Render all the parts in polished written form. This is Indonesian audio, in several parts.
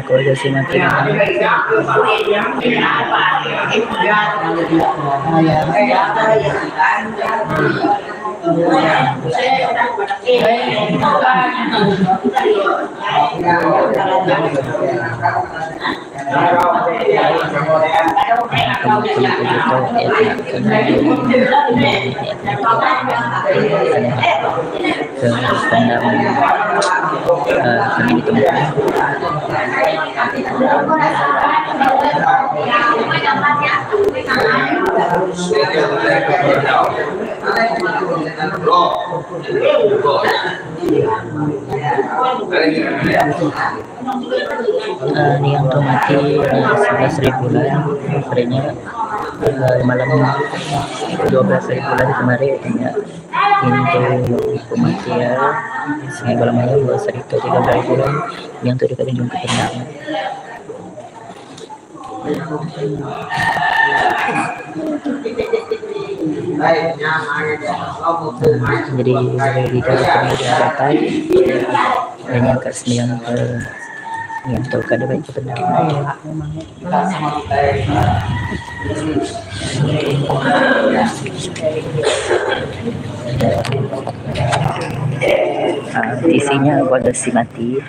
Koordinasi mati ini untuk mati 11.000 lah free-nya malam 12.000 lah kemarin ya untuk mati ya segala malam 2.000 lah yang tadi kalian jumpa pernah jadi di dalam kemudian dapat hanya ke 9 Ya, tahu kada baik benar. Kita sama kita isinya pada si mati.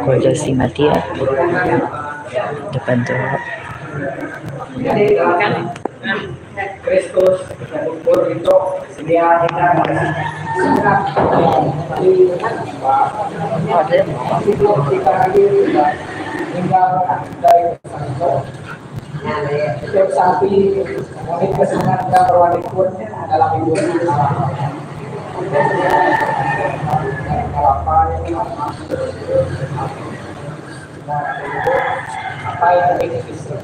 Wajah si mati ya depan tuh Kristus berkumpul itu sedia setiap sapi wanita kesenangan dan berwanita pun dalam hidup apa yang ini bisa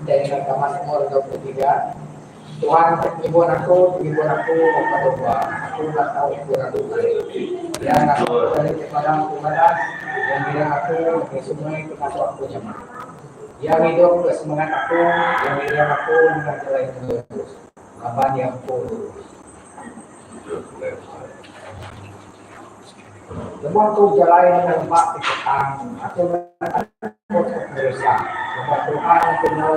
dengan Mazmur 23 Tuhan penyembuhan aku berdoa aku tak tahu berdoa yang aku dari kepadang kepada yang bilang aku dari sungai ke masuk aku nyaman yang hidup bersemangat aku yang bilang aku dengan jalan terus kapan yang aku semua aku jalan dengan lemak di petang aku berdosa sebab Tuhan kenal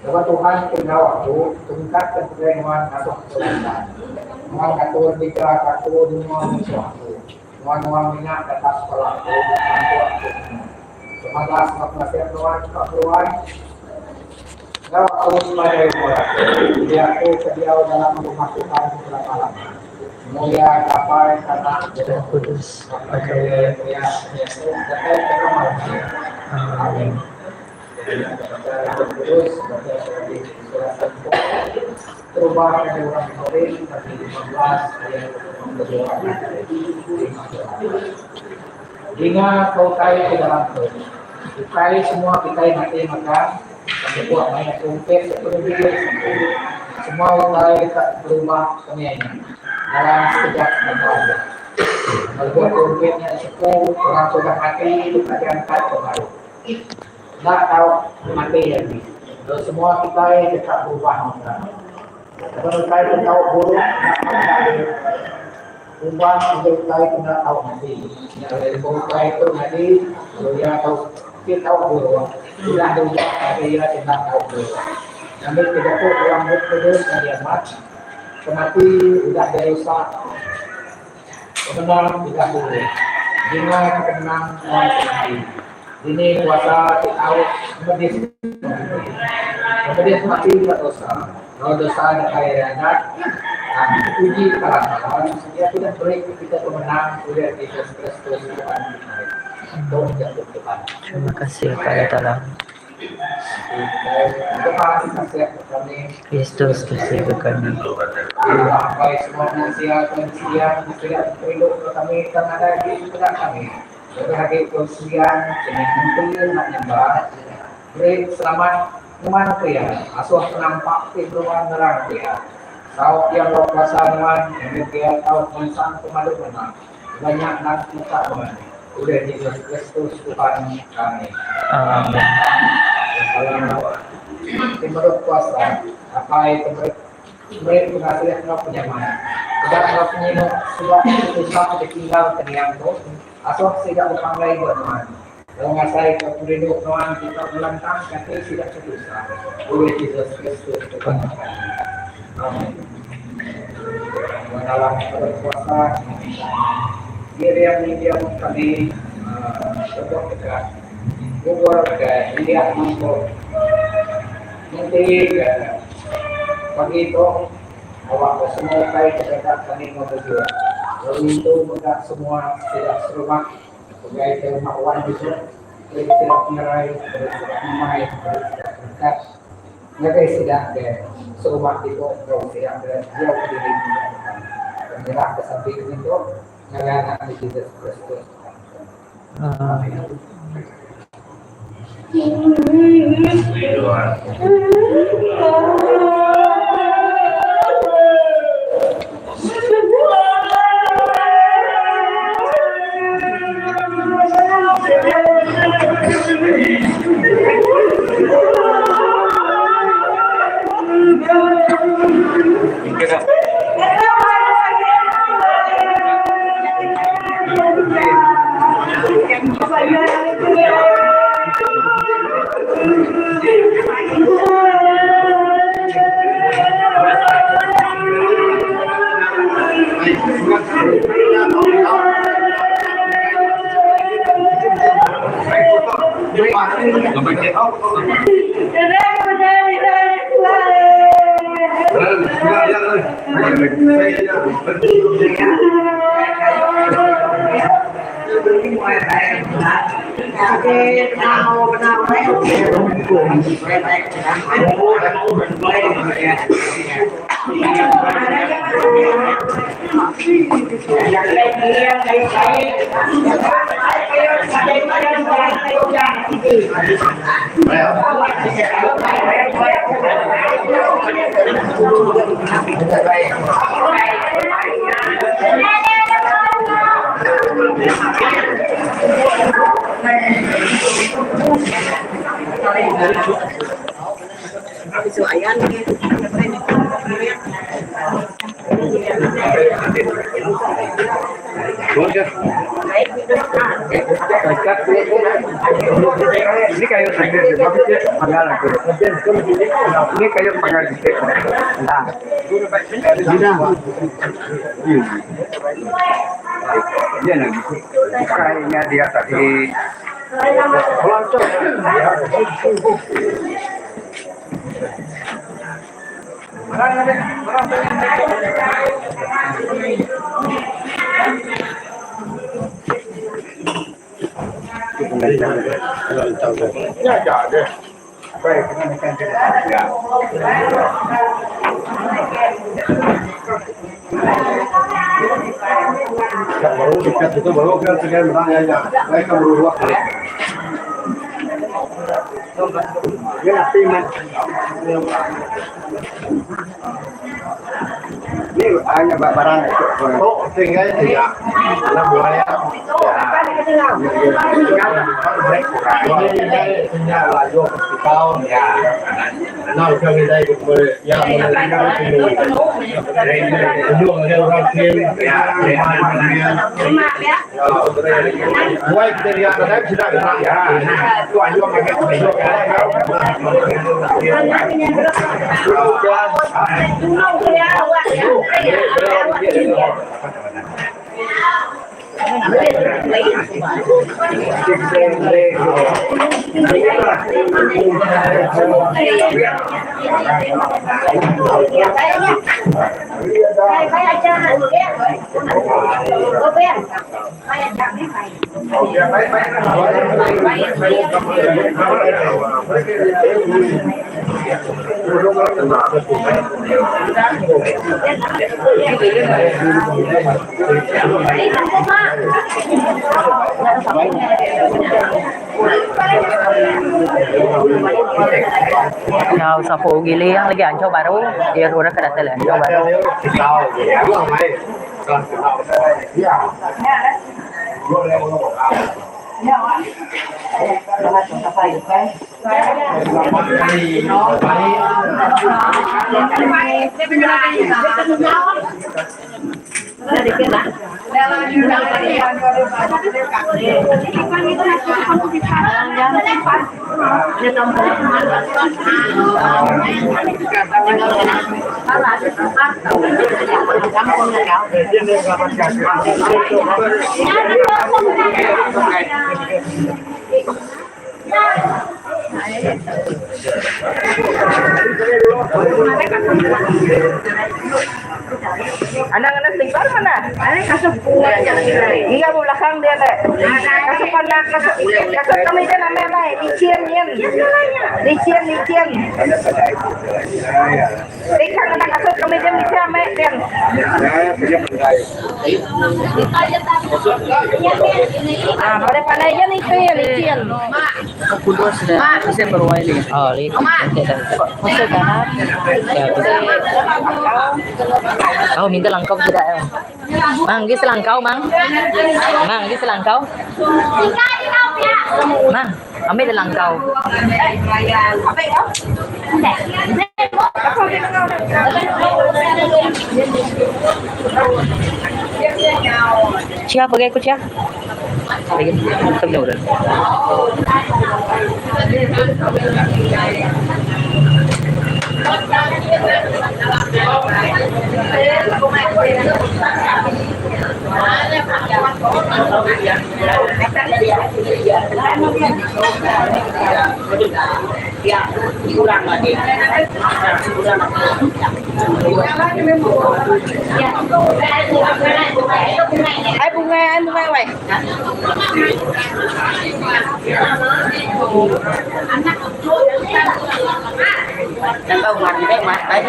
Sebab Tuhan kenal waktu, tingkatkan kerengan masuk ke dalam. Memang katur bicara katur semua sesuatu. Semua minat atas sekolah aku. Semoga semua nasihat Tuhan keperluan. Kalau aku sebagai orang, dia aku sediau dalam rumah Tuhan selama-lama. Mulia kapai karena Roh Kudus. Amin. Terus terubah dari orang Korin tapi 15 ayat 2. Hingga kau kai ke dalam kai semua kita mati makan sampai buat banyak rumput seperti semua kai kita berubah kemianya dalam sekejap saja. Kalau buat rumputnya cukup orang sudah mati kita diangkat kembali. Nggak tahu mati lagi. Terus semua kita tetap berubah. Kalau kita tahu buruk, ubah untuk kita tahu mati. Dari buruk itu mati, kalau dia tahu kita tahu buruk. Sudah berubah, tapi dia tidak tahu buruk. Sambil tidak tahu rambut terus dia mati. Kemati sudah dosa. Benar tidak boleh. Jika ketenang mati. Ini kuasa tahu kemudian mati dosa. Kalau dosa ada kairangan, uji kalah. Dia tidak beri kita kemenangan oleh Yesus Kristus Tuhan kita. Untuk jatuh Tuhan. Terima kasih kepada Tuhan. Kristus kasih ke kami. Baik semua manusia tidak perlu kami ada di sebelah kami. Sebagai kesian, jenis menteri nak nyembah, beri selamat teman pria, asuh penampak keberuan nerang pria. Tahu yang lo pasangan, yang dia tahu mensan pemadu menang. Banyak nak kita teman. Udah Yesus Kristus Tuhan kami. Amin. Kalau menurut kuasa, apa itu beri penghasilan lo penyaman. Sudah lo penyinuk, sudah susah ditinggal terdiam tu. Asuh tidak berpanggil berteman. Kalau ngasai ke penduduk noan kita melantang, kata tidak susah. Oleh Yesus Kristus Tuhan kami. Amin. Dalam berkuasa, dia kami sebuah tegak. Gugur ke dia masuk. Nanti pagi itu awak semua kait terdekat kami mau berjuang. Lalu itu budak semua tidak serumah, pegawai ke rumah Wan Yusuf, tidak mengerai, tidak memahami, Nah, ngagai sidang de seumat itu kalau sidang de dia berdiri menyerah ke samping itu ngalahan di Jesus Kristus. Ini kayu sendiri, panggalan. Ini kayu panggalan. Nah, dia lagi kayaknya dia tadi baik baru dekat itu baru kan dengan menanya mereka berubah ya timan ini hanya barang oh tinggal ya anak buahnya Now sa pugili ang lagi ancho baru, dia udah kada tele ancho baru. Anak-anak tinggal mana? Ada kasut bunga. Iya bu belakang dia deh. Kasut anak kasut kami dia namanya licin. Licin. Licin anak kasut kami dia licin namanya dia. Ah, pada pandainya licin. Kudu sudah bisa berwai ini. Oh, lihat. Masuk kanan. Ya, bisa. Oh, minta langkau tidak ya? Mang, gis langkau, Mang. Mang, gis langkau. Mang, ambil langkau. Siapa pergi ikut siapa? Pergi, kita udah. Kurang lagi. Ai bunga vậy. Đang đâu mà cái mặt đấy.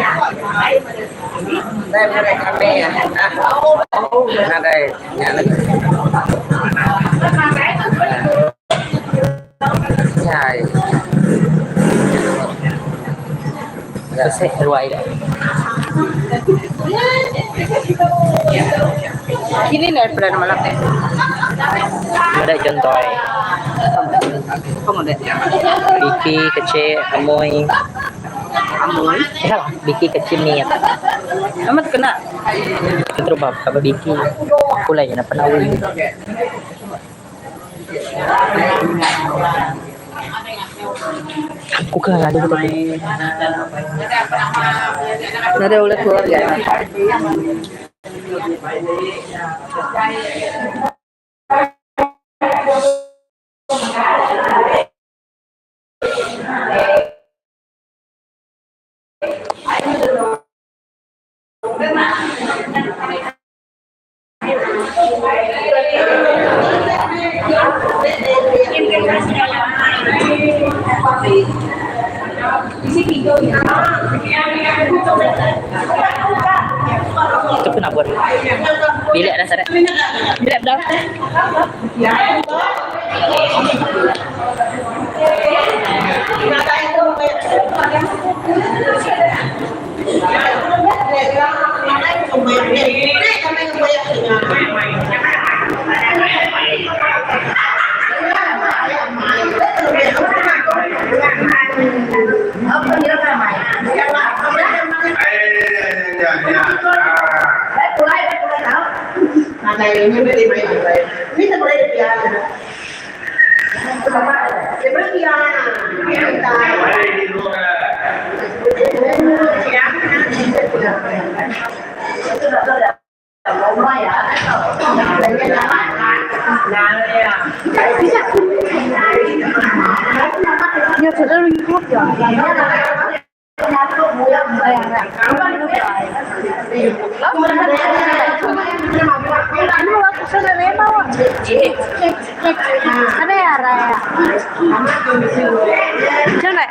Đây cái cà phê à. À đây, nhà nó. Dài. Dạ sẽ ruồi đấy. Ini nih pernah malam deh. Ada contoh. Không ada. Biki kecil, amoy. Ya lah, biki kecil nih. Amat kena. Terus apa biki? Aku lah yang pernah uli. Aku kan ada betul. Ada ulat keluarga. Itu pun apa? Bilik ada sana. Bilik dah. Này như cái gì mày vậy? Biết sao đây được giờ? Để bắt kia nè, cái tài. Như thế đó đi khóc rồi. Ada ya Raya. Coba.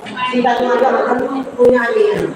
Kita tuh aja kan punya ini.